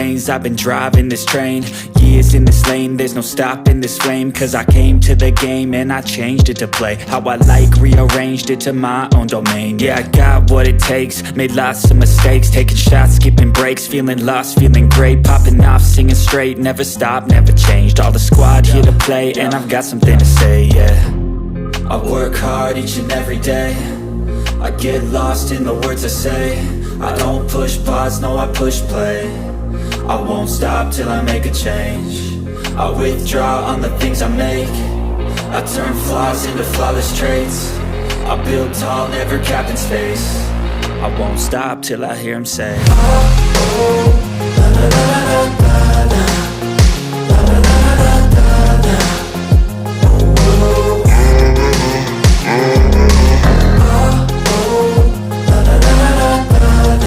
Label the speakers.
Speaker 1: veins, I've been driving this train. Years in this lane, there's no stopping this flame. Cause I came to the game and I changed it to play how I like, rearranged it to my own domain. Yeah, I got what it takes, made lots of mistakes, taking shots, skipping breaks, feeling lost, feeling great, popping off, singing straight, never stopped, never changed. All the squad here to play, and I've got something to say, yeah. I work hard each and every day, I get lost in the words I say. I don't push pause, no I push play. I won't stop till I make a change. I withdraw on the things I make. I turn flaws into flawless traits. I build tall, never capped in space. I won't stop till I hear him say, oh, oh, la, la, la, la, la.